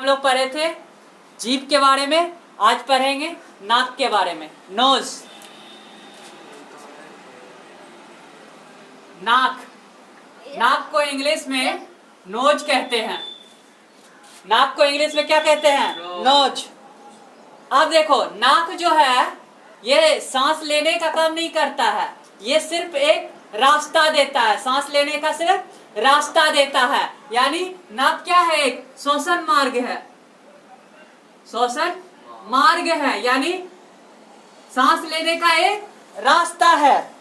हम लोग पढ़े थे जीभ के बारे में, आज पढ़ेंगे नाक के बारे में। नोज, नाक, नाक को इंग्लिश में नोज कहते हैं। नाक को इंग्लिश में क्या कहते हैं? नोज। अब देखो, नाक जो है ये सांस लेने का काम नहीं करता है, ये सिर्फ एक रास्ता देता है, सांस लेने का सिर्फ रास्ता देता है। यानी नाक क्या है? एक श्वसन मार्ग है, श्वसन मार्ग है, यानी सांस लेने का एक रास्ता है,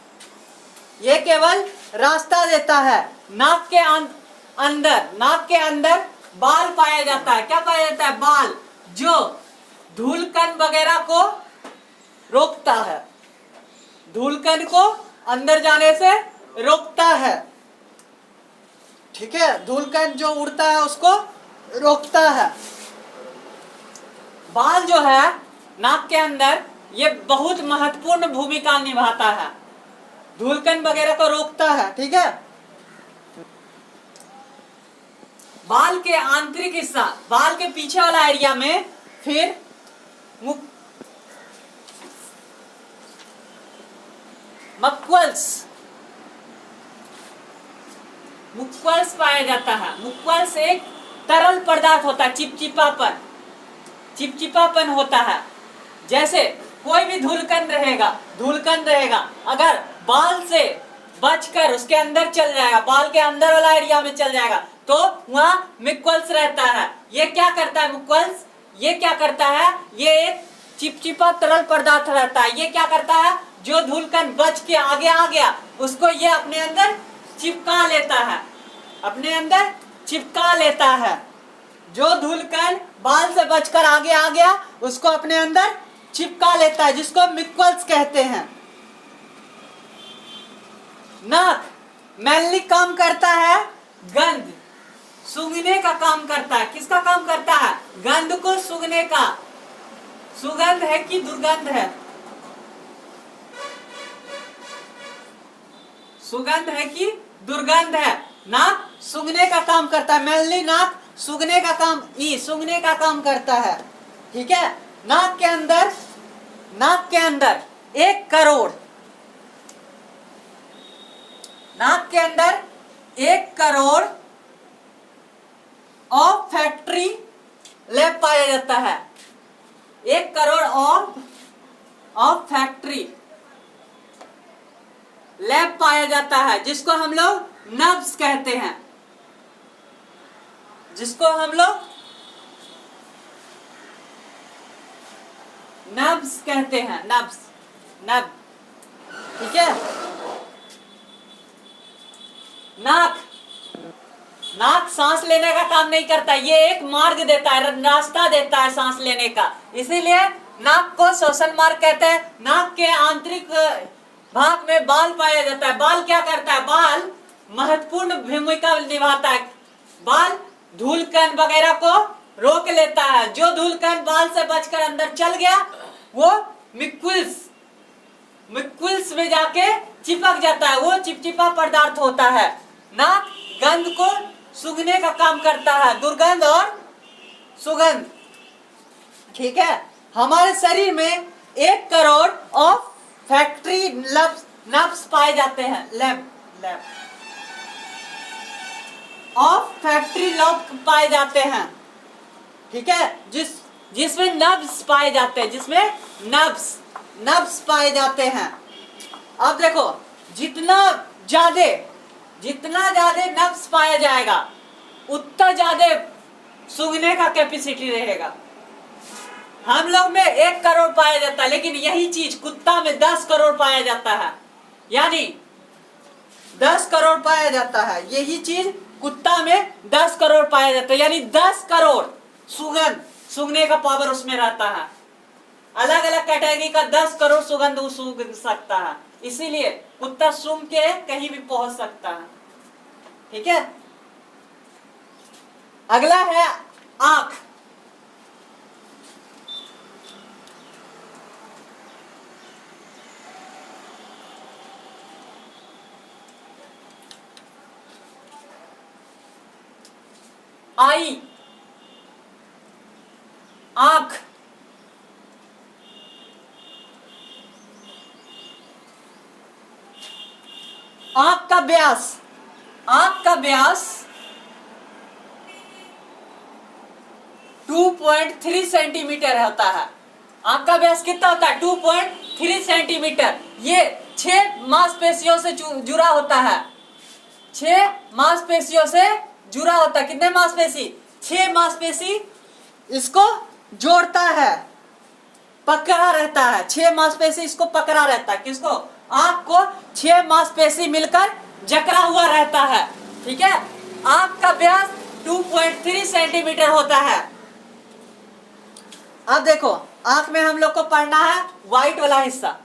ये केवल रास्ता देता है। नाक के अंदर, नाक के अंदर बाल पाया जाता है। क्या पाया जाता है? बाल, जो धूलकण वगैरह को रोकता है, धूलकण को अंदर जाने से रोकता है। ठीक है, धूलकण जो उड़ता है उसको रोकता है। बाल जो है नाक के अंदर, ये बहुत महत्वपूर्ण भूमिका निभाता है, धूलकण वगैरह को रोकता है। ठीक है, बाल के आंतरिक हिस्सा, बाल के पीछे वाला एरिया में फिर मक्वल्स, मुक्वल्स पाया जाता है। मुक्वल्स एक तरल पदार्थ होता है, चिपचिपापन, चिपचिपापन होता है। जैसे कोई भी धूलकण रहेगा, अगर बाल से बचकर उसके अंदर चल जाएगा, बाल के अंदर वाला एरिया में चल जाएगा, तो वहां मुक्वल्स रहता है। ये क्या करता है मुक्वल्स? ये क्या करता है? ये एक चिपचिपा तरल पदार्थ रहता है। ये क्या करता है? जो धूलकण बच के आगे आ गया उसको ये अपने अंदर चिपका लेता है, अपने अंदर चिपका लेता है। जो धूलकण बाल से बचकर आगे आ गया उसको अपने अंदर चिपका लेता है, जिसको मुक्वल्स कहते हैं। नाक मेनली काम करता है गंध सूंघने का काम करता है। किसका काम करता है? गंध को सूंघने का। सुगंध है कि दुर्गंध है? सुगंध है कि दुर्गंध है? नाक सूंघने का काम करता है, मेनली नाक सूंघने का काम, सूंघने का काम करता है। ठीक है, नाक के अंदर 1 करोड़, नाक के अंदर 1 करोड़ ऑफ फैक्ट्री लैब पाया जाता है। 1 करोड़ ऑफ फैक्ट्री लैब पाया जाता है, जिसको हम लोग नर्व्स कहते हैं, जिसको हम लोग नर्व्स कहते हैं, नर्व्स, नर्व। ठीक है, नाक सांस लेने का काम नहीं करता, ये एक मार्ग देता है, रास्ता देता है सांस लेने का। इसीलिए नाक को श्वसन मार्ग कहते हैं। नाक के आंतरिक भाग में बाल पाया जाता है। बाल क्या करता है? बाल महत्वपूर्ण भूमिका निभाता है। बाल धूलकण वगैरह को रोक लेता है। जो धूलकण बाल से बचकर अंदर चल गया वो मुक्वल्स में जाके चिपक जाता है, वो चिपचिपा पदार्थ होता है। नाक गंध को सूंघने का काम करता है, दुर्गंध और सुगंध। ठीक है, हमारे शरीर में 1 करोड़ ऑफ फैक्ट्री नर्व्स पाए जाते हैं, लैब ऑफ फैक्ट्री लॉब पाए जाते हैं। ठीक है, जिसमें नर्व्स पाए जाते हैं, जिसमें नर्व्स पाए जाते हैं। अब देखो, जितना ज्यादा नर्व्स पाया जाएगा उतना ज्यादा सूंघने का कैपेसिटी रहेगा। हम लोग में 1 करोड़ पाया जाता है, लेकिन यही चीज कुत्ता में 10 करोड़ पाया जाता है, यानी 10 करोड़ पाया जाता है। यही चीज कुत्ता में 10 करोड़ पाया जाता है, यानी 10 करोड़ सूंघने का पावर उसमें रहता है। अलग अलग कैटेगरी का 10 करोड़ सुगंध वो सूंघ सकता है, इसीलिए कुत्ता सूंघ के कहीं भी पहुंच सकता है। ठीक है, अगला है आंख। आई आंख, आंख का व्यास, आंख का व्यास 2.3 सेंटीमीटर होता है। आंख का व्यास कितना होता है? 2.3 सेंटीमीटर। ये 6 मांसपेशियों से जुड़ा होता है, 6 मांसपेशियों से जुड़ा होता है। कितने मांसपेशी? 6 मांसपेशी इसको जोड़ता है, पकड़ा रहता है। 6 मांसपेशी इसको पकड़ा रहता है। किसको? आंख को 6 मांसपेशी मिलकर जकड़ा हुआ रहता है। ठीक है। आंख का व्यास 2.3 सेंटीमीटर होता है। अब देखो, आंख में हम लोग को पढ़ना है व्हाइट वाला हिस्सा।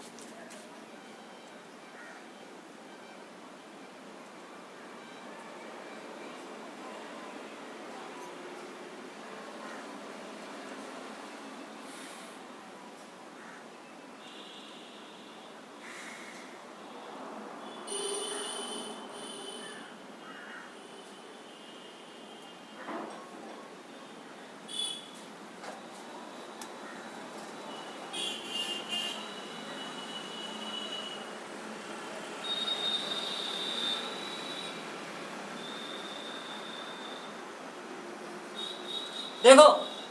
देखो,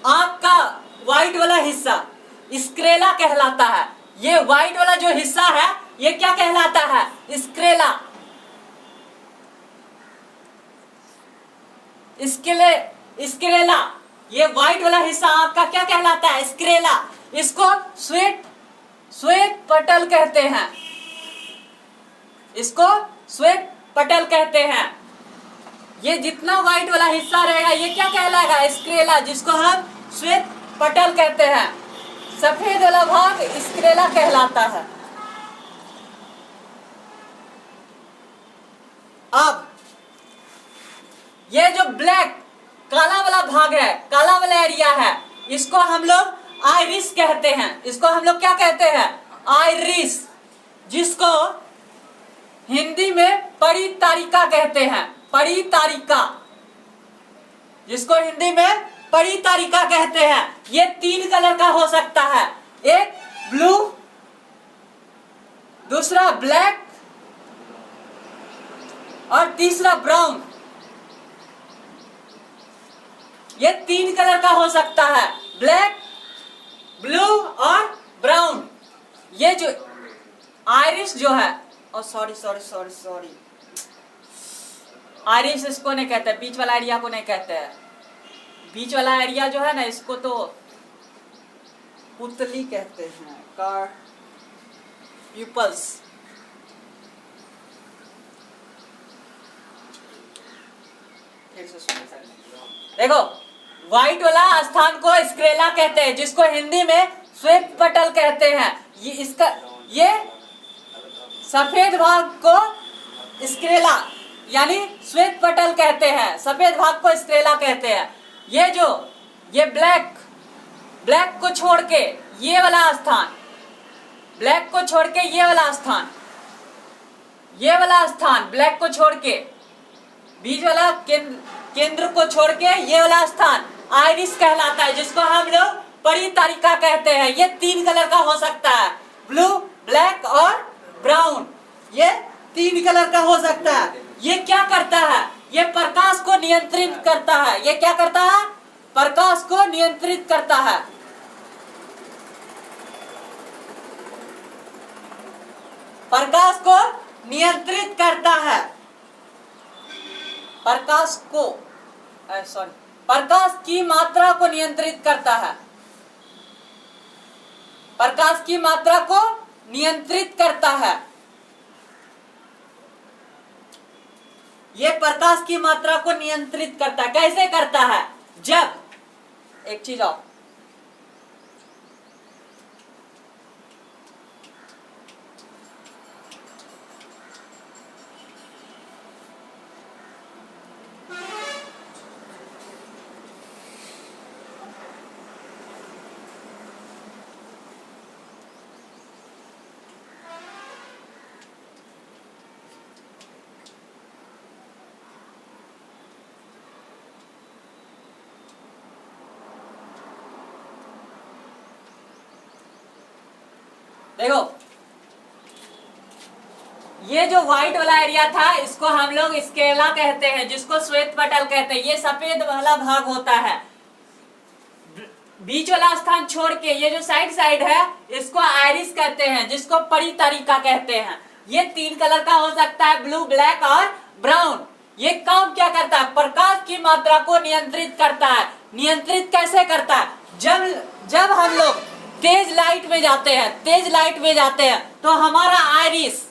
आंख का व्हाइट वाला हिस्सा स्क्लेरा कहलाता है। ये व्हाइट वाला जो हिस्सा है ये क्या कहलाता है? स्क्लेरा। स्क्लेरा, ये व्हाइट वाला हिस्सा आंख का क्या कहलाता है? स्क्लेरा। इसको श्वेत पटल कहते हैं, इसको श्वेत पटल कहते हैं। ये जितना व्हाइट वाला हिस्सा रहेगा ये क्या कहलाएगा? स्क्लेरा, जिसको हम श्वेत पटल कहते हैं। सफेद वाला भाग स्क्लेरा कहलाता है। अब ये जो ब्लैक काला वाला भाग है, काला वाला एरिया है, इसको हम लोग आइरिस कहते हैं। इसको हम लोग क्या कहते हैं? आइरिस, जिसको हिंदी में परितारिका कहते हैं। परितारिका, जिसको हिंदी में परितारिका कहते हैं। ये 3 कलर का हो सकता है, एक ब्लू, दूसरा ब्लैक और तीसरा ब्राउन। ये 3 कलर का हो सकता है, ब्लैक, ब्लू और ब्राउन। ये जो आइरिस जो है, सॉरी, आइरिस इसको नहीं कहते, बीच वाला एरिया को नहीं कहते हैं। बीच वाला एरिया जो है ना, इसको तो पुतली कहते हैं, प्यूपल्स। देखो, व्हाइट वाला स्थान को स्क्लेरा कहते हैं, जिसको हिंदी में श्वेत पटल कहते हैं। ये सफेद भाग को स्क्लेरा यानी श्वेत पटल कहते हैं। सफेद भाग को स्क्लेरा कहते हैं। ये ब्लैक को छोड़ के ये वाला स्थान, ब्लैक को छोड़ के ये वाला स्थान, ये वाला स्थान, ब्लैक को छोड़ के बीच वाला केंद्र को छोड़ के ये वाला स्थान आइरिस कहलाता है, जिसको हम लोग परितारिका कहते हैं। ये 3 कलर का हो सकता है, ब्लू, ब्लैक और ब्राउन। ये 3 कलर का हो सकता है। ये क्या करता है? ये प्रकाश को नियंत्रित करता है। ये क्या करता है? प्रकाश को नियंत्रित करता है। प्रकाश को नियंत्रित करता है। प्रकाश की मात्रा को नियंत्रित करता है। प्रकाश की मात्रा को नियंत्रित करता है। ये प्रकाश की मात्रा को नियंत्रित करता है। कैसे करता है? जब एक चीज और, देखो ये जो व्हाइट वाला एरिया था इसको हम लोग स्केला कहते हैं, जिसको श्वेत पटल कहते हैं। ये सफेद वाला भाग होता है। बीच वाला स्थान छोड़ के ये जो साइड साइड है इसको आइरिस कहते हैं, जिसको परितरिका कहते हैं। ये 3 कलर का हो सकता है, ब्लू, ब्लैक और ब्राउन। ये काम क्या करता है? प्रकाश की मात्रा को नियंत्रित करता है। नियंत्रित कैसे करता है? जब हम लोग तेज लाइट में जाते हैं तो हमारा आइरिस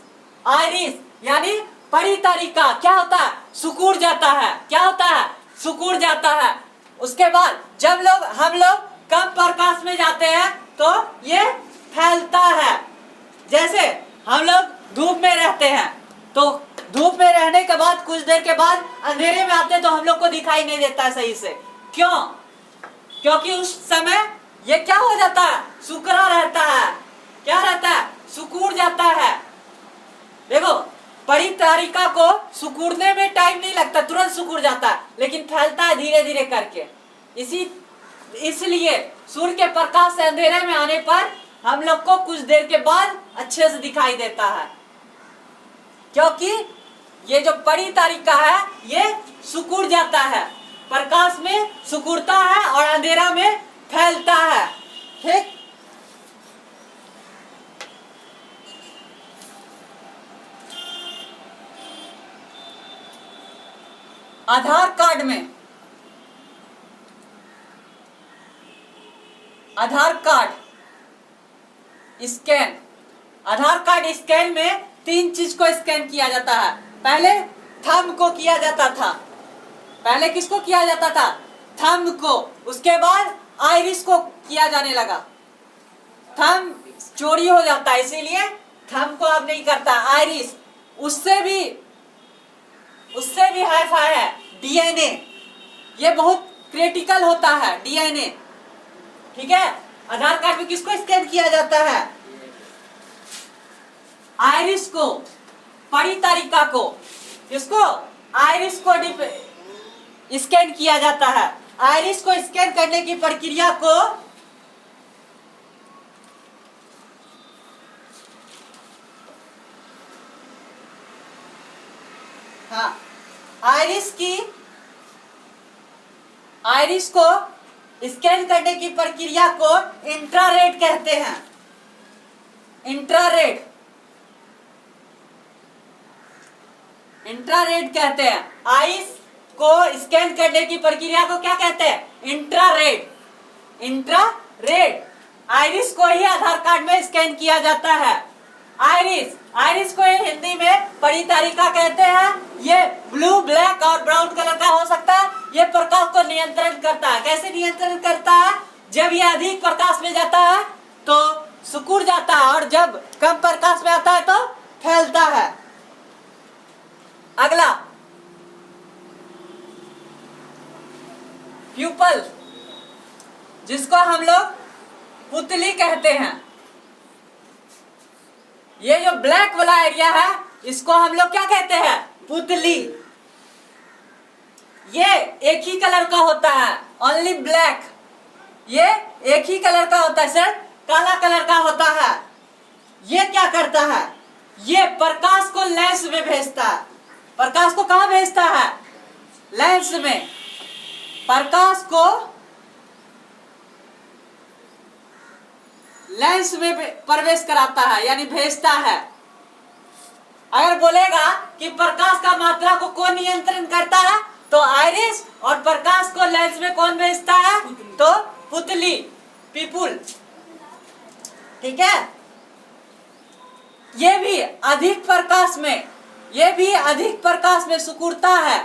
यानी परितरिका क्या होता है? सिकुड़ जाता है। क्या होता है? सिकुड़ जाता है। उसके बाद जब हम लोग कम प्रकाश में जाते हैं तो ये फैलता है। जैसे हम लोग धूप में रहते हैं तो धूप में रहने के बाद कुछ देर के बाद अंधेरे में आते हैं तो हम लोग को दिखाई नहीं देता सही से। क्यों? क्योंकि उस समय ये क्या हो जाता है? सिकुड़ा रहता है। क्या रहता है? सिकुड़ जाता है। देखो परितरिका को सिकुड़ने में टाइम नहीं लगता, तुरंत सिकुड़ जाता है, लेकिन फैलता है धीरे धीरे करके। इसलिए सूर्य के प्रकाश से अंधेरे में आने पर हम लोग को कुछ देर के बाद अच्छे से दिखाई देता है, क्योंकि ये जो परितरिका है ये सिकुड़ जाता है। प्रकाश में सिकुड़ता है और अंधेरा में फैलता है। ठीक। आधार कार्ड स्कैन में 3 चीज को स्कैन किया जाता है। पहले थंब को किया जाता था। पहले किसको किया जाता था? थंब को। उसके बाद आइरिस को किया जाने लगा। थंब चोरी हो जाता है, इसीलिए थंब को अब नहीं करता। आइरिस उससे भी हाई फाई है। डीएनए ये बहुत क्रिटिकल होता है। डीएनए ठीक है। आधार कार्ड में किसको स्कैन किया जाता है? आइरिस को, परितरिका को। किसको? आइरिस को स्कैन किया जाता है। आइरिस को स्कैन करने की प्रक्रिया को आइरिस को स्कैन करने की प्रक्रिया को इंफ्रारेड कहते हैं। इंफ्रारेड कहते हैं। आइस को स्कैन करने की प्रक्रिया को क्या कहते हैं? इंफ्रारेड। आइरिस को ही आधार कार्ड में स्कैन किया जाता है। आइरिस को हिंदी में परितरिका कहते हैं। ये ब्लू, ब्लैक और ब्राउन कलर का हो सकता है। ये प्रकाश को नियंत्रण करता है। कैसे नियंत्रण करता है? जब ये अधिक प्रकाश में जाता है तो सिकुड़ जाता है और जब कम प्रकाश में आता है तो फैलता है। अगला प्यूपल, जिसको हम लोग पुतली कहते हैं। ये जो ब्लैक वाला एरिया है इसको हम लोग क्या कहते हैं? पुतली। ये एक ही कलर का होता है, ओनली ब्लैक। ये एक ही कलर का होता है, सर काला कलर का होता है। ये क्या करता है? ये प्रकाश को लेंस में भेजता है। प्रकाश को कहां भेजता है? लेंस में। प्रकाश को लेंस में प्रवेश कराता है, यानी भेजता है। अगर बोलेगा कि प्रकाश का मात्रा को कौन नियंत्रण करता है तो आइरिस, और प्रकाश को लेंस में कौन भेजता है तो पुतली, पीपुल। ठीक है। ये भी अधिक प्रकाश में सिकुड़ता है।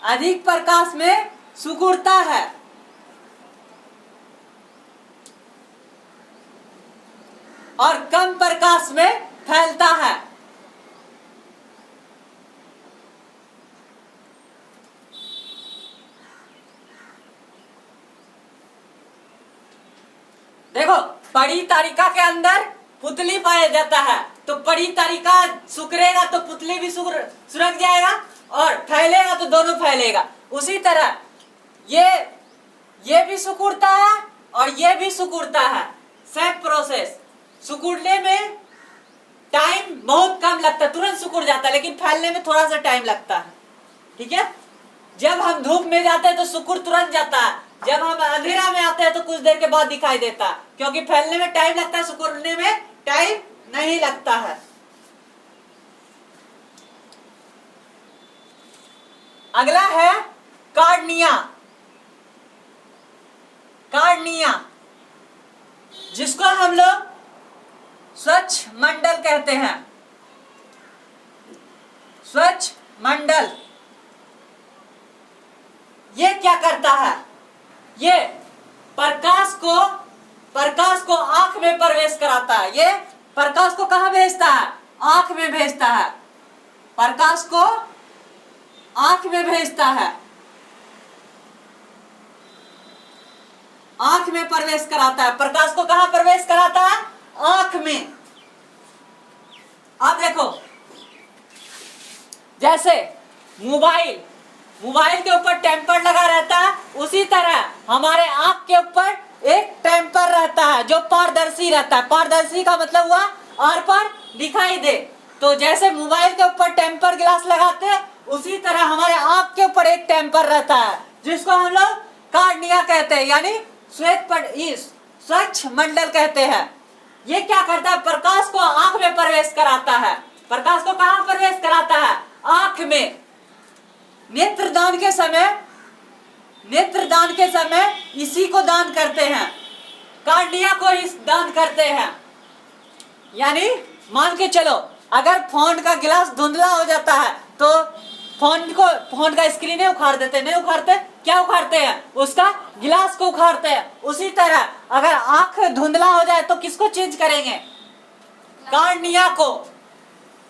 अधिक प्रकाश में सिकुड़ता है और कम प्रकाश में फैलता है। देखो परितरिका के अंदर पुतली पाया जाता है, तो परितरिका सिकुड़ेगा तो पुतली भी सुरक जाएगा और फैलेगा तो दोनों फैलेगा। उसी तरह ये भी सिकुड़ता है और ये भी सिकुड़ता है। Same process. सिकुड़ने में टाइम बहुत कम लगता है, तुरंत सिकुड़ जाता है, लेकिन फैलने में थोड़ा सा टाइम लगता है। ठीक है, जब हम धूप में जाते हैं तो सिकुड़ तुरंत जाता है, जब हम अंधेरा में आते हैं तो कुछ देर के बाद दिखाई देता है, क्योंकि फैलने में टाइम लगता है, सिकुड़ने में टाइम नहीं लगता है। अगला है कार्निया। कार्निया जिसको हम लोग स्वच्छ मंडल कहते हैं। स्वच्छ मंडल ये क्या करता है? ये प्रकाश को आंख में प्रवेश कराता है। ये प्रकाश को कहां भेजता है? आंख में भेजता है। प्रकाश को आंख में भेजता है, आंख में प्रवेश कराता है। प्रकाश को कहां प्रवेश कराता है? आंख में। अब देखो, जैसे मोबाइल के ऊपर टेम्पर लगा रहता है, उसी तरह हमारे आंख के ऊपर एक टेम्पर रहता है जो पारदर्शी रहता है। पारदर्शी का मतलब हुआ आर पार दिखाई दे। तो जैसे मोबाइल के ऊपर टेम्पर ग्लास लगाते हैं, उसी तरह हमारे आंख के ऊपर एक टेम्पर रहता है जिसको हम लोग कार्निया कहते हैं, यानी स्वच्छ मंडल कहते हैं। ये क्या करता है? प्रकाश को आंख में प्रवेश कराता है। प्रकाश को कहां प्रवेश कराता है? आंख में। नेत्रदान के समय इसी को दान करते हैं, कार्निया को ही दान करते हैं। यानी मान के चलो, अगर फोन का गिलास धुंधला हो जाता है तो फोन का स्क्रीन नहीं उखाड़ते, क्या उखाड़ते हैं? उसका गिलास को उखाड़ते हैं। उसी तरह अगर आंख धुंधला हो जाए तो किसको चेंज करेंगे? कार्निया को।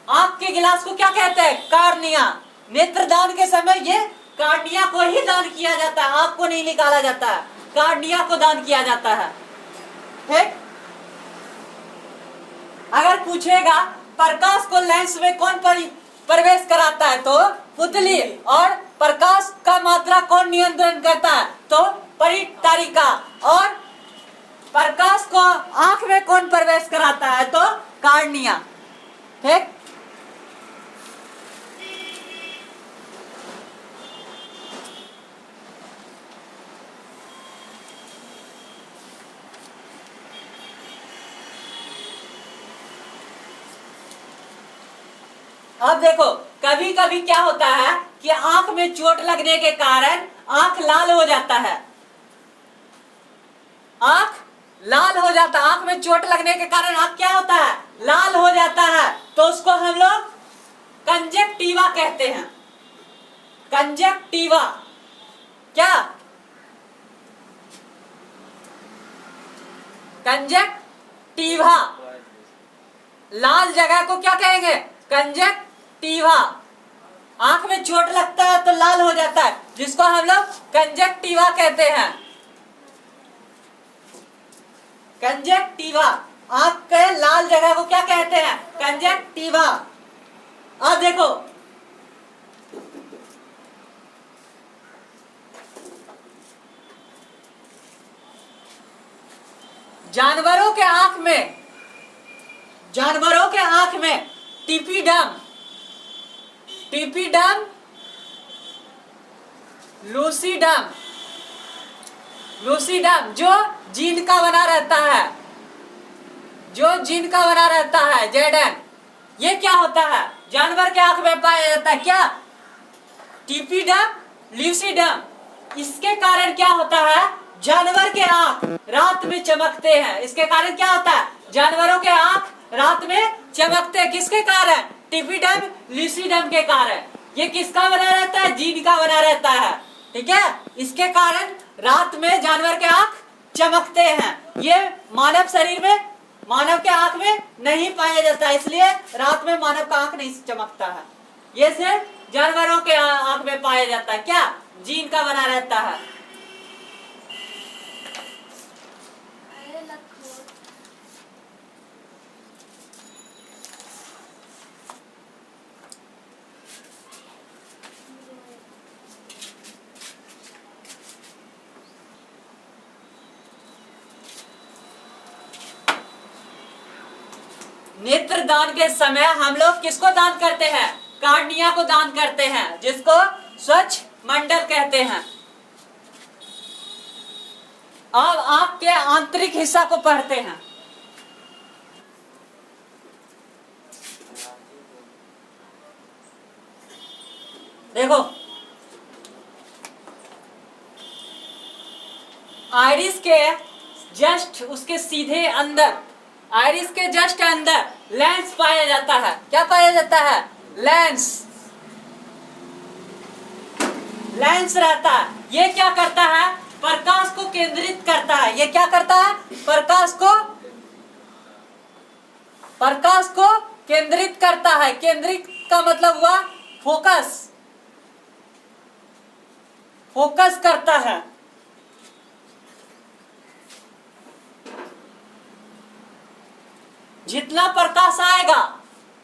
आंख के गिलास को क्या कहते हैं? कार्निया। नेत्रदान के समय ये कार्निया को ही दान किया जाता है, आंख को नहीं निकाला जाता है, कार्निया को दान किया जाता है। ठीक? अगर पूछेगा प्रकाश को लेंस में कौन प्रवेश कराता है, तो पुतली। और प्रकाश का मात्रा कौन नियंत्रण करता है? तो परितारिका। और प्रकाश को आंख में कौन प्रवेश कराता है? तो कार्निया। ठीक? अब देखो, कभी कभी क्या होता है कि आंख में चोट लगने के कारण आंख लाल हो जाता है। आंख लाल हो जाता है, आंख में चोट लगने के कारण आंख क्या होता है? लाल हो जाता है। तो उसको हम लोग कंजक्टिवा कहते हैं। कंजक्टिवा। क्या? कंजक्टिवा। लाल जगह को क्या कहेंगे? कंजक्टिवा। आंख में चोट लगता है तो लाल हो जाता है, जिसको हम लोग कंजक्टिवा कहते हैं। कंजक्टिवा। आंख के लाल जगह को क्या कहते हैं? कंजक्टिवा। अब देखो, जानवरों के आंख में टिपिडम, लूसीडम जो जीन का बना रहता है, जेडन। ये क्या होता है? जानवर के आंख में पाया जाता है। क्या? टिपिडम, लूसीडम। इसके कारण क्या होता है? जानवर के आंख रात में चमकते हैं। इसके कारण क्या होता है? जानवरों के आंख रात में चमकते हैं। किसके कारण? टिपिडम, लूसीडम के कारण। ये किसका बना रहता है? जीन का बना रहता है। ठीक है? इसके कारण रात में जानवर के आंख चमकते हैं। ये मानव के आंख में नहीं पाया जाता, इसलिए रात में मानव का आंख नहीं चमकता है। ये सिर्फ जानवरों के आंख में पाया जाता है। क्या? जीन का बना रहता है। नेत्र दान के समय हम लोग किसको दान करते हैं? कार्निया को दान करते हैं, जिसको स्वच्छ मंडल कहते हैं। अब आंख के आंतरिक हिस्सा को पढ़ते हैं। देखो, आइरिस के जस्ट उसके सीधे अंदर, आइरिस के जस्ट अंदर लेंस पाया जाता है। क्या पाया जाता है? लेंस। लेंस रहता है। ये क्या करता है? प्रकाश को केंद्रित करता है। ये क्या करता है? प्रकाश को केंद्रित करता है। केंद्रित का मतलब हुआ फोकस, फोकस करता है। जितना प्रकाश आएगा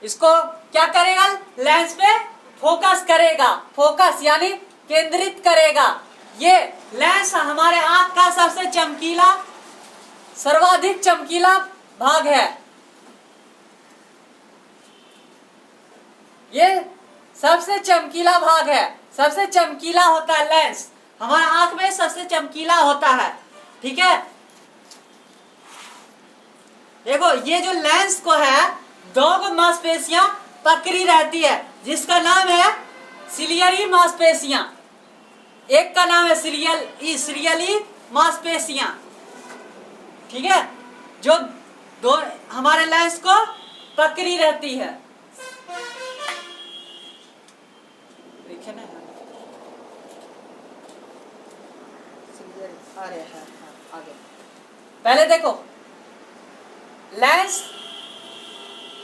इसको क्या करेगा? लेंस पे फोकस करेगा। फोकस यानी केंद्रित करेगा। ये लेंस हमारे आंख का सबसे चमकीला, सर्वाधिक चमकीला भाग है। ये सबसे चमकीला भाग है, सबसे चमकीला होता है लेंस। हमारा आंख में सबसे चमकीला होता है। ठीक है, देखो ये जो लेंस को है, दो मांसपेशियां पकड़ी रहती है, जिसका नाम है सिलियरी मांसपेशियां। एक का नाम है सीरियली मांसपेशियां। ठीक है, जो दो हमारे लेंस को पकड़ी रहती है। देखे ना, अरे आगे पहले देखो, लेंस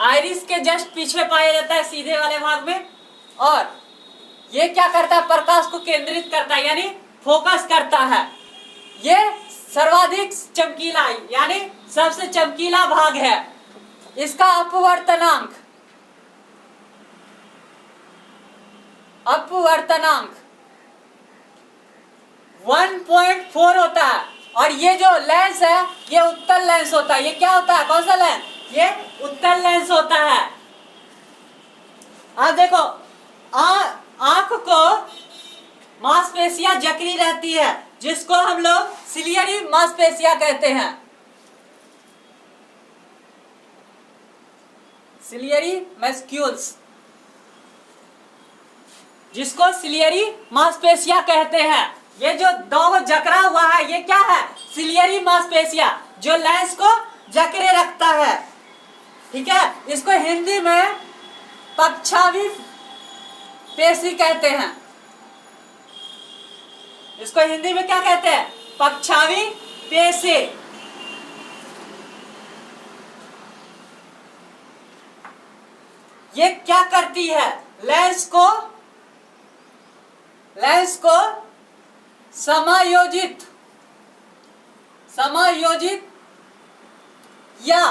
आइरिस के जस्ट पीछे पाया जाता है, सीधे वाले भाग में। और ये क्या करता है? प्रकाश को केंद्रित करता है, यानी फोकस करता है। ये सर्वाधिक चमकीला यानी सबसे चमकीला भाग है। इसका अपवर्तनांक 1.4 होता है। और ये जो लेंस है, ये उत्तल लेंस होता है। ये क्या होता है? कौन सा लेंस? ये उत्तल लेंस होता है। अब देखो, आंख को मांसपेशियां जकड़ी रहती है, जिसको हम लोग सिलियरी मांसपेशियां कहते हैं। सिलियरी मस्क्यूल्स, जिसको सिलियरी मांसपेशियां कहते हैं। ये जो दो जकड़ा हुआ है, ये क्या है? सिलियरी मांसपेशियां, जो लेंस को जकड़े रखता है। ठीक है, इसको हिंदी में पक्षावी पेशी कहते हैं। इसको हिंदी में क्या कहते हैं? पक्षावी पेशी। ये क्या करती है? लेंस को समायोजित या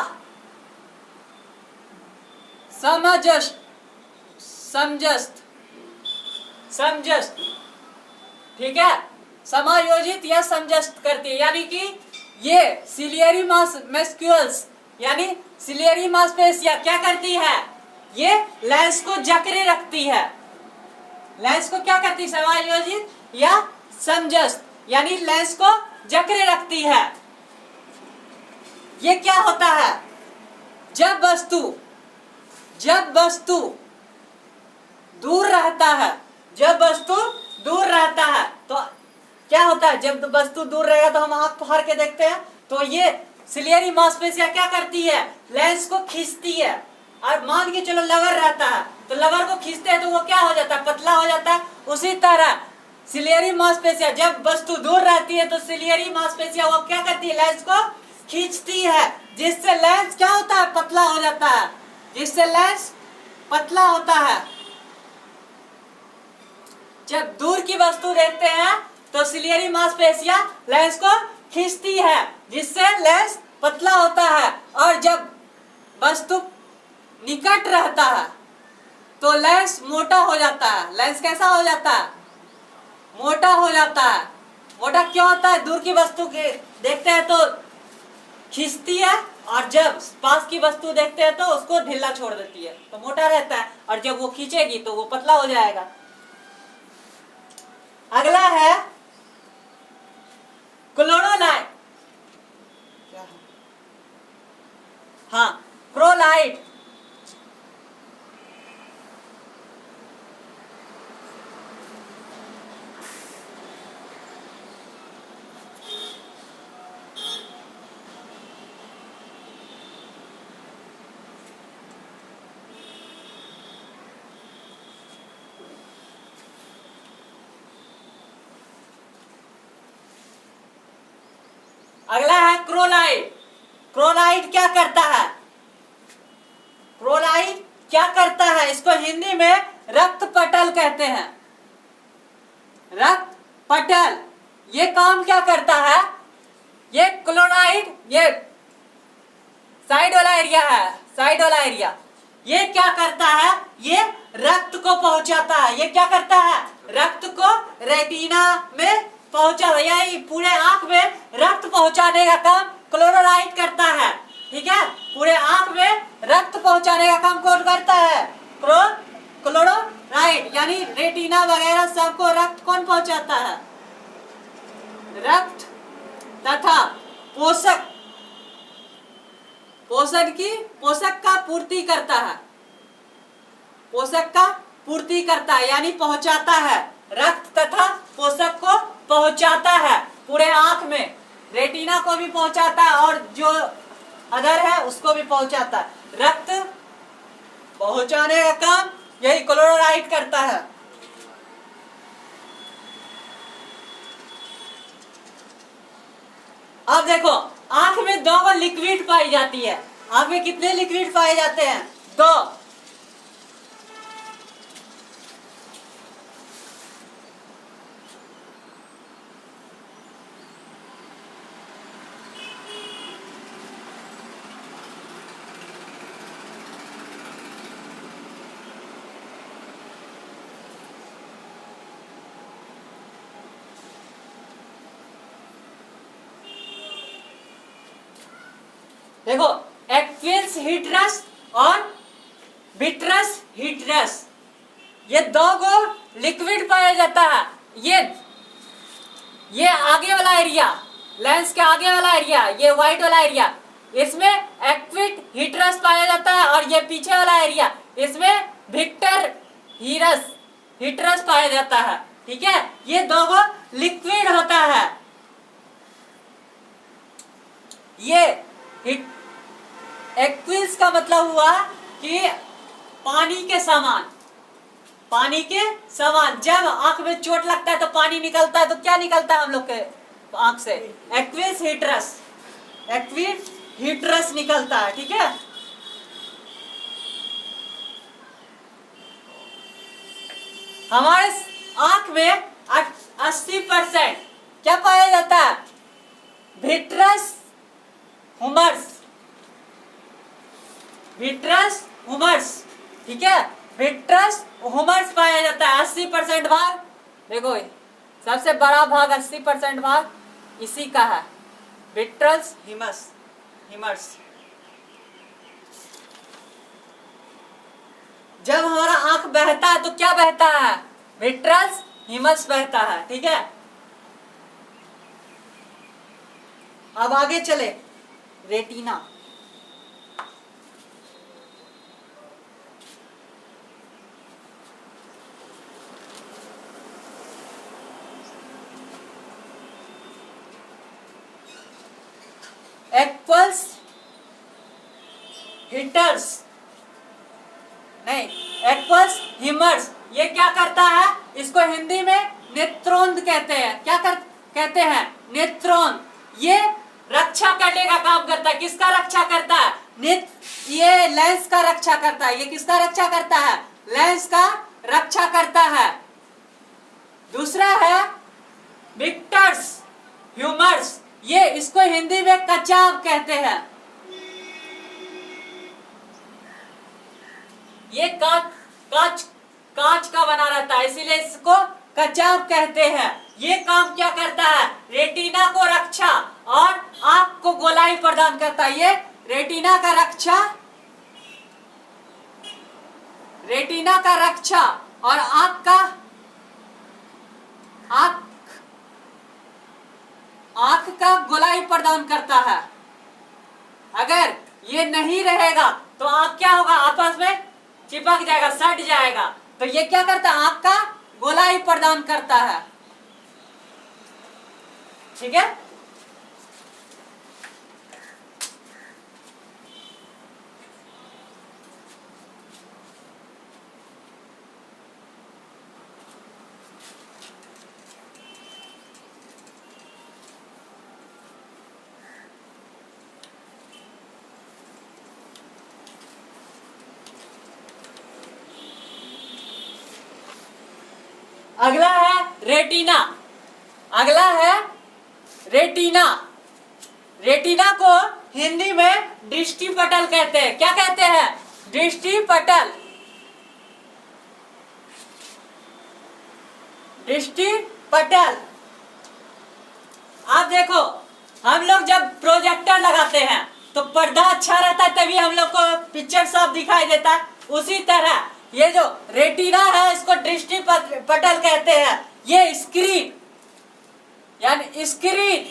समजस्त, ठीक है, समायोजित या समजस्त करती है। यानी कि ये सिलियरी मस्क्यूल्स यानी सिलियरी मांसपेशियां क्या करती है? ये लेंस को जकड़े रखती है। लेंस को क्या करती है? समायोजित या समजस्त, यानी लेंस को जकड़े रखती है। ये क्या होता है? जब वस्तु दूर रहता है, तो क्या होता है? जब वस्तु दूर रहेगा तो हम आंख फाड़ के देखते हैं, तो ये सिलियरी मांसपेशियां क्या करती है? लेंस को खींचती है। और मान के चलो लवर रहता है, तो लवर को खींचते हैं तो वो क्या हो जाता है? पतला हो जाता है। उसी तरह सिलियरी मांसपेशियां जब वस्तु दूर रहती है, तो सिलियरी मांसपेशियां वो क्या करती है? लेंस को खींचती है, जिससे लेंस क्या होता है? पतला हो जाता है। जिससे लेंस पतला होता है। जब दूर की वस्तु देखते हैं तो सिलियरी मांसपेशियां लेंस को खींचती है, जिससे लेंस पतला होता है। और जब वस्तु निकट रहता है तो लेंस मोटा हो जाता है। लेंस कैसा हो जाता है? मोटा हो जाता है। मोटा क्यों होता है? दूर की वस्तु के देखते हैं तो खींचती है, और जब पास की वस्तु देखते हैं तो उसको ढीला छोड़ देती है, तो मोटा रहता है, और जब वो खींचेगी तो वो पतला हो जाएगा। अगला है क्लोरोलाइट। हाँ, क्रोलाइट। अगला है क्रोलाइट। क्रोलाइट क्या करता है? क्रोलाइट क्या करता है? इसको हिंदी में रक्त पटल कहते हैं। रक्त पटल ये काम क्या करता है? ये क्लोराइड, ये साइड वाला एरिया है, साइड वाला एरिया, ये क्या करता है? ये रक्त को पहुंचाता है। ये क्या करता है? रक्त को रेटिना में पहुंचाता है, यानी पूरे आंख में रक्त पहुंचाने का काम क्लोराइड करता है। ठीक है, पूरे आंख में रक्त पहुंचाने का काम कौन करता है? क्लोराइड, यानी रेटिना वगैरह सबको रक्त कौन पहुंचाता है? रक्त तथा पोषक, पोषक का पूर्ति करता है, पोषक का पूर्ति करता है, यानी पहुंचाता है। रक्त तथा पोषक को पहुंचाता है पूरे आंख में, रेटिना को भी पहुंचाता है और जो अदर है उसको भी पहुंचाता है। रक्त पहुंचाने का काम यही क्लोराइड करता है। अब देखो, आंख में दो लिक्विड पाई जाती है। आंख में कितने लिक्विड पाए जाते हैं? दो। देखो, एक्विस हीटरस और विट्रस हीटरस, ये दो को लिक्विड पाया जाता है। ये आगे वाला एरिया, लेंस के आगे वाला एरिया, ये व्हाइट वाला एरिया, इसमें एक्विट हीटरस पाया जाता है, और ये पीछे वाला एरिया, इसमें विक्टर हीटरस पाया जाता है। ठीक है, ये दो को लिक्विड होता है। ये एक्विस का मतलब हुआ कि पानी के समान, पानी के समान। जब आंख में चोट लगता है तो पानी निकलता है, तो क्या निकलता है हम लोग के आंख से? एक्विस हीटरस निकलता है। ठीक है, हमारे आंख में 80% क्या पाया जाता है? Vitreous humorous. ठीक है, विट्रस ह्यूमरस पाया जाता है। 80% भाग, देखो सबसे बड़ा भाग 80% भाग इसी का है, विट्रस ह्यूमरस। जब हमारा आंख बहता है तो क्या बहता है? विट्रस ह्यूमरस बहता है। ठीक है, अब आगे चले, रेटिना। एक्वस हीटर्स नहीं, एक्वस ह्यूमरस, ये क्या करता है? इसको हिंदी में नेत्रोंद कहते हैं। क्या कहते हैं? नेत्रोंद। ये रक्षा करने का काम करता है। किसका रक्षा करता है? ये लेंस का रक्षा करता है। ये किसका रक्षा करता है? लेंस का रक्षा करता है। दूसरा है विक्टर्स ह्यूमरस, ये इसको हिंदी में कचाव कहते हैं। ये कांच का बना रहता है, इसीलिए इसको कचाव कहते हैं। ये काम क्या करता है? रेटिना को रक्षा और आंख को गोलाई प्रदान करता है। ये रेटिना का रक्षा, रेटिना का रक्षा और आंख का गोलाई प्रदान करता है। अगर ये नहीं रहेगा तो आंख क्या होगा, आपस में चिपक जाएगा, सट जाएगा। तो ये क्या करता है, आंख का गोलाई प्रदान करता है। ठीक है। अगला है रेटिना। अगला है रेटिना। रेटिना को हिंदी में दृष्टि पटल कहते हैं। क्या कहते हैं, दृष्टि पटल। दृष्टि पटल। आप देखो, हम लोग जब प्रोजेक्टर लगाते हैं तो पर्दा अच्छा रहता है, तभी हम लोग को पिक्चर सब दिखाई देता है। उसी तरह ये जो रेटिना है इसको दृष्टि पटल कहते हैं। ये स्क्रीन यानी स्क्रीन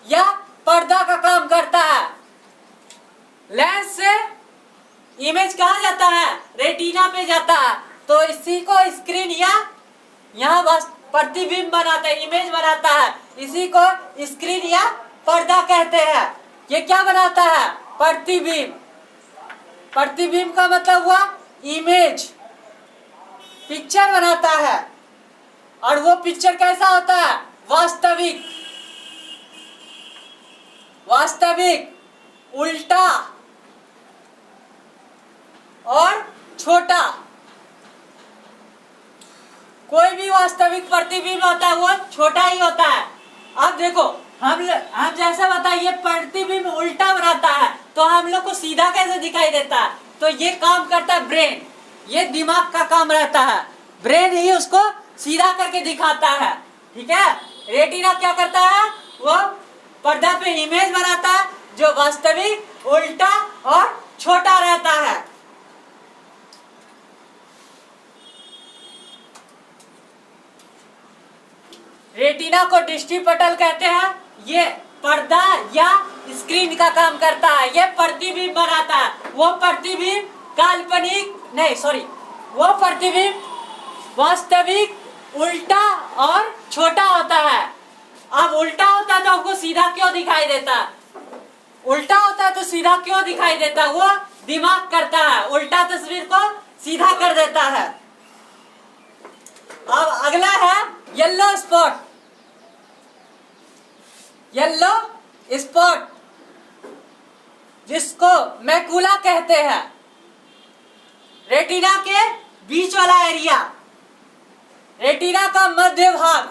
या पर्दा का काम करता है। लेंस से इमेज कहाँ जाता है, रेटिना पे जाता है। तो इसी को स्क्रीन या यहाँ बस प्रतिबिंब बनाता है, इमेज बनाता है। इसी को स्क्रीन या पर्दा कहते हैं। ये क्या बनाता है, प्रतिबिंब। प्रतिबिंब का मतलब हुआ इमेज, पिक्चर बनाता है। और वो पिक्चर कैसा होता है, वास्तविक, वास्तविक, उल्टा और छोटा। कोई भी वास्तविक प्रतिबिंब होता है वो छोटा ही होता है। अब देखो, हम जैसा बताइए प्रतिबिंब उल्टा बनाता है तो हम लोग को सीधा कैसे दिखाई देता है। तो ये काम करता है ब्रेन, ये दिमाग का काम रहता है। ब्रेन ही उसको सीधा करके दिखाता है। ठीक है। रेटिना क्या करता है, वो पर्दा पे इमेज बनाता है जो वास्तविक, उल्टा और छोटा रहता है। रेटिना को दृष्टि पटल कहते हैं। ये पर्दा या स्क्रीन का काम करता है। ये प्रतिबिंब बनाता है। वो प्रतिबिंब काल्पनिक नहीं, सॉरी, वो प्रतिबिंब वास्तविक, उल्टा और छोटा होता है। अब उल्टा होता है तो आपको सीधा क्यों दिखाई देता है, उल्टा होता है तो सीधा क्यों दिखाई देता है, वो दिमाग करता है, उल्टा तस्वीर को सीधा कर देता है। अब अगला है येलो स्पॉट। येलो स्पॉट जिसको मैकुला कहते हैं। रेटिना के बीच वाला एरिया, रेटिना का मध्य भाग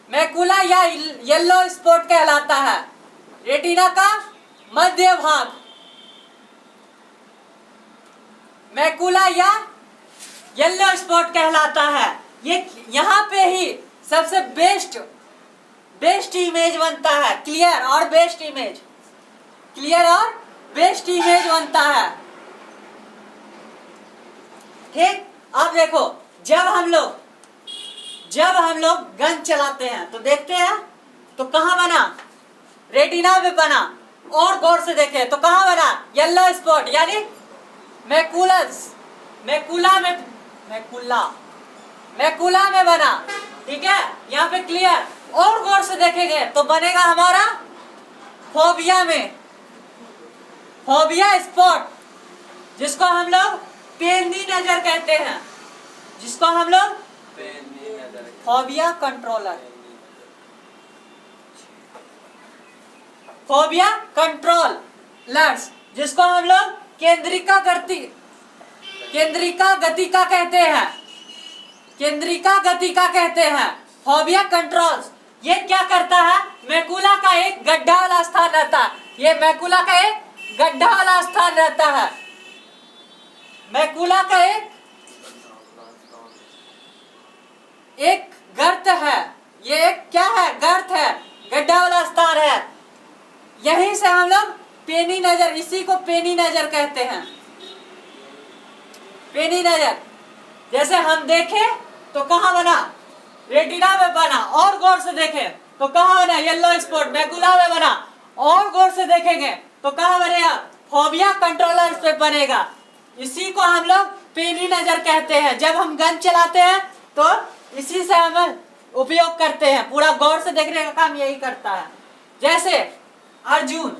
मैकुला या येलो स्पॉट कहलाता है। रेटिना का मध्य भाग मैकुला या येलो स्पॉट कहलाता है। ये यहाँ पे ही सबसे बेस्ट इमेज बनता है, क्लियर और बेस्ट इमेज, क्लियर और बेस्ट इमेज बनता है। ठीक। अब देखो, जब हम लोग गन चलाते हैं तो देखते हैं तो कहाँ बना, रेटिना में बना। और गौर से देखें तो कहाँ बना, येलो स्पॉट यानी मैकुला में बना। ठीक है, यहाँ पे क्लियर। और गौर से देखेंगे तो बनेगा हमारा फोबिया में, फोबिया स्पॉट, जिसको हम लोग पेंदी नजर कहते हैं, जिसको हम लोग फोबिया कंट्रोलर, फोबिया कंट्रोलर्स, जिसको हम लोग केंद्रिका गतिका कहते हैं, केंद्रिका गतिका कहते हैं। फोबिया कंट्रोल्स ये क्या करता है, मैकुला का एक गड्ढा वाला स्थान रहता है। ये मैकुला का एक गड्ढा वाला स्थान रहता है। मैकुला का एक गर्त है। ये एक क्या है, गर्त है, गड्ढा वाला स्थान है। पेनी नजर, इसी को पेनी नजर कहते हैं। पेनी नजर, जैसे हम देखें तो कहाँ बना, रेटिना में बना, और गौर से देखें तो कहाँ बना, येलो स्पॉट मैकुला में बना, और गौर से देखेंगे तो कहाँ बनेगा, फोबिया कंट्रोलर पे बनेगा। इसी को हम लोग पेनी नजर कहते हैं। जब हम गन चलाते हैं तो इसी से हम उपयोग करते हैं, पूरा गौर से देखने का काम यही करता है। जैसे अर्जुन,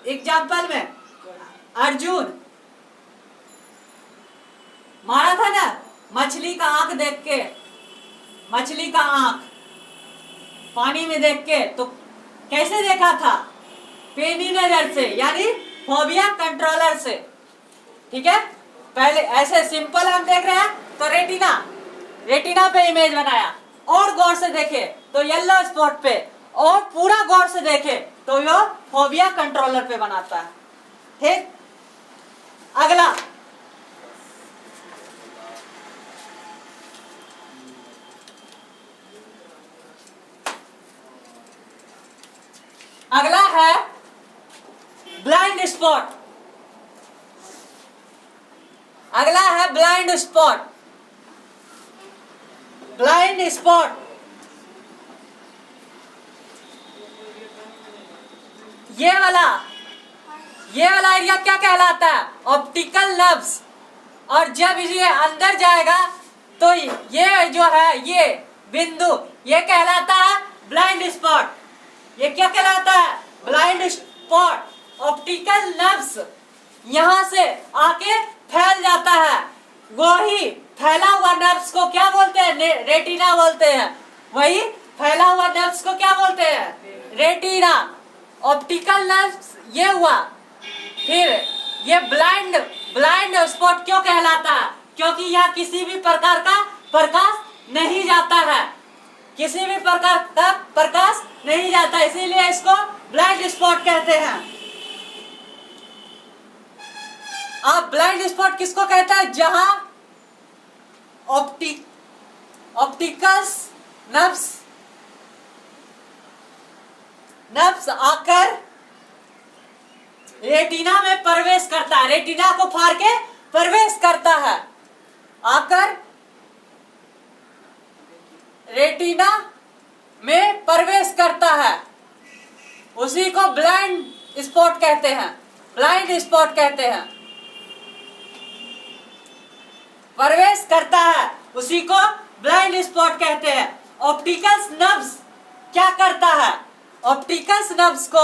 एग्जाम्पल में अर्जुन मारा था ना मछली का आंख देख के, मछली का आंख पानी में देख के, तो कैसे देखा था, पेनी नजर से, यानी फोबिया कंट्रोलर से। ठीक है, पहले ऐसे सिंपल हम देख रहे हैं तो रेटिना, रेटिना पे इमेज बनाया, और गौर से देखे तो येलो स्पॉट पे, और पूरा गौर से देखे तो यो फोबिया कंट्रोलर पे बनाता है। ठीक, अगला अगला है ब्लाइंड स्पॉट। अगला है ब्लाइंड स्पॉट। ब्लाइंड स्पॉट ये वाला एरिया क्या कहलाता है, ऑप्टिकल नर्व्स। और जब ये अंदर जाएगा तो ये जो है, ये बिंदु, ये कहलाता है ब्लाइंड स्पॉट। ये क्या कहलाता है, ब्लाइंड स्पॉट। ऑप्टिकल नर्व्स यहाँ से आके फैल जाता है, वही फैला हुआ नर्व्स को क्या बोलते हैं, रेटिना बोलते हैं। वही फैला हुआ नर्व्स को क्या बोलते हैं, रेटिना। ऑप्टिकल नर्व्स ये हुआ। फिर ये ब्लाइंड स्पॉट क्यों कहलाता है, क्योंकि यहाँ किसी भी प्रकार का प्रकाश नहीं जाता है, किसी भी प्रकार का प्रकाश नहीं जाता, इसीलिए इसको ब्लाइंड स्पॉट कहते हैं। आप ब्लाइंड स्पॉट किसको कहता है, जहां ऑप्टिकल्स नर्व्स आकर रेटिना में प्रवेश करता है, रेटिना को फाड़ के प्रवेश करता है, आकर रेटिना में प्रवेश करता है, उसी को ब्लाइंड स्पॉट कहते हैं, ब्लाइंड स्पॉट कहते हैं। प्रवेश करता है उसी को ब्लाइंड स्पॉट कहते हैं। ऑप्टिकल्स नर्व्स क्या करता है, ऑप्टिकल्स नर्व्स को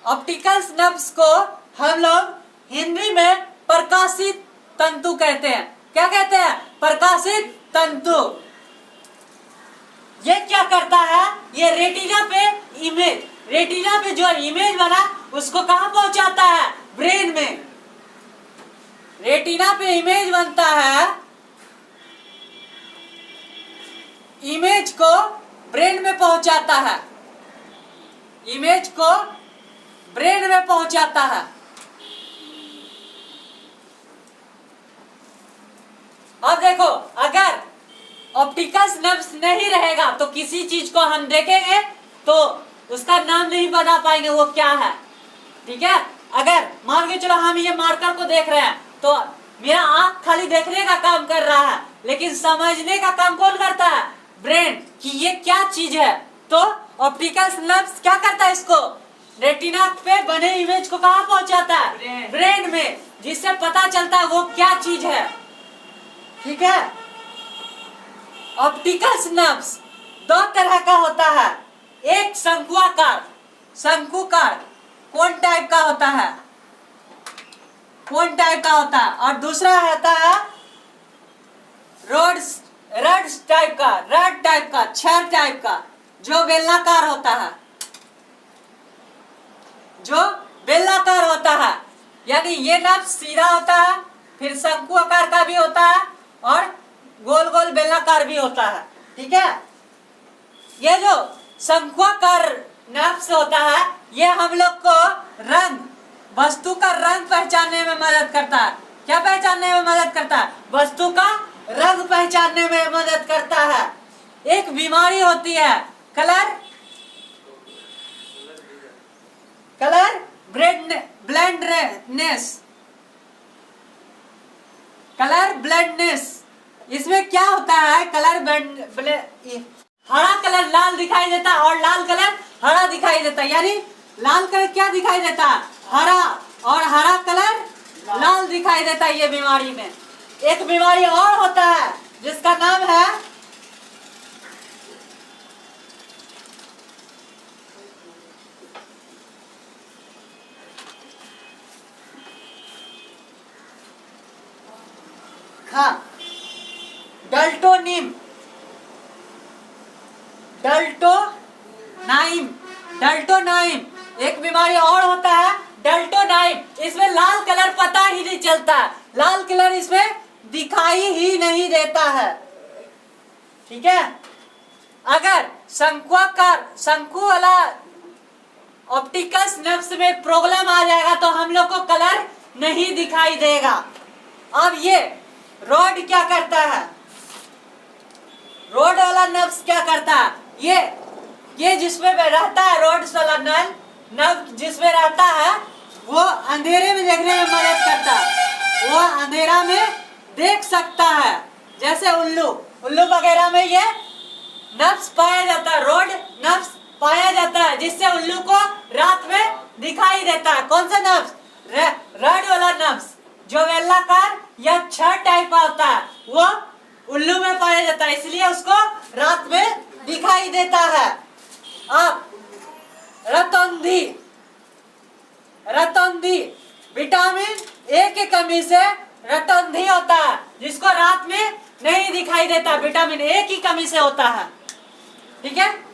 ऑप्टिकल्स नर्व्स को हम लोग हिंदी में प्रकाशित तंतु कहते हैं। क्या कहते हैं, प्रकाशित तंतु। ये क्या करता है, ये रेटिना पे जो इमेज बना उसको कहाँ पहुंचाता है, ब्रेन में। रेटिना पे इमेज बनता है, इमेज को ब्रेन में पहुंचाता है, इमेज को ब्रेन में पहुंचाता है। अब देखो, अगर ऑप्टिकल्स नर्व्स नहीं रहेगा तो किसी चीज को हम देखेंगे तो उसका नाम नहीं बता पाएंगे वो क्या है। ठीक है, अगर मान के चलो हम ये मार्कर को देख रहे हैं तो मेरा आंख खाली देखने का काम कर रहा है, लेकिन समझने का काम कौन करता है, ब्रेन, कि ये क्या चीज है। तो ऑप्टिकल्स नर्व्स क्या करता है, इसको रेटिना पे बने इमेज को कहाँ पहुंचाता है, ब्रेन में, जिससे पता चलता है वो क्या चीज है। ठीक है, ऑप्टिकल्स नर्व्स दो तरह का होता है, एक शंकुकार कोन टाइप का होता है, कोन टाइप का होता है, और दूसरा होता है रड टाइप का, छड़ टाइप का, जो बेलनाकार होता है, जो बेलनाकार होता है। यानी ये नर्व सीधा होता है, फिर शंकु आकार का भी होता है, और गोल गोल बेलनाकार भी होता है। ठीक है, ये जो शंक्वाकार नर्व्स होता है ये हम लोग को रंग, वस्तु का रंग पहचानने में मदद करता है। क्या पहचानने में मदद करता है, वस्तु का रंग पहचानने में मदद करता है। एक बीमारी होती है colour colour blindness, colour blindness. इसमें क्या होता है, हरा कलर लाल दिखाई देता है और लाल कलर हरा दिखाई देता है, यानी लाल कलर क्या दिखाई देता है, हरा, और हरा कलर लाल दिखाई देता है ये बीमारी में। एक बीमारी और होता है जिसका नाम है डल्टोनिम, डल्टोनाइम। एक बीमारी और होता है डल्टोनाइम। इसमें लाल कलर पता ही नहीं चलता, लाल कलर इसमें दिखाई ही नहीं देता है। ठीक है, अगर शंकु वाला ऑप्टिकल्स नर्व्स में प्रॉब्लम आ जाएगा तो हम लोग को कलर नहीं दिखाई देगा। अब ये रोड क्या करता है, रोड वाला नर्व्स क्या करता है, ये जिसमें रहता है, रोड वाला नर्व जिसमें रहता है वो अंधेरे में देखने में मदद करता है, वो अंधेरा में देख सकता है। जैसे उल्लू वगैरह में ये नर्व्स पाया जाता है, रोड नर्व्स पाया जाता है, जिससे उल्लू को रात में दिखाई देता है। कौन सा नर्व्स, रेड वाला नर्व्स जो बेलाकार या छह टाइप का होता है, वो उल्लू में पाया जाता है, इसलिए उसको रात में दिखाई देता है। अब रतौंधी, विटामिन ए की कमी से रतौंधी होता है, जिसको रात में नहीं दिखाई देता, विटामिन ए की कमी से होता है। ठीक है।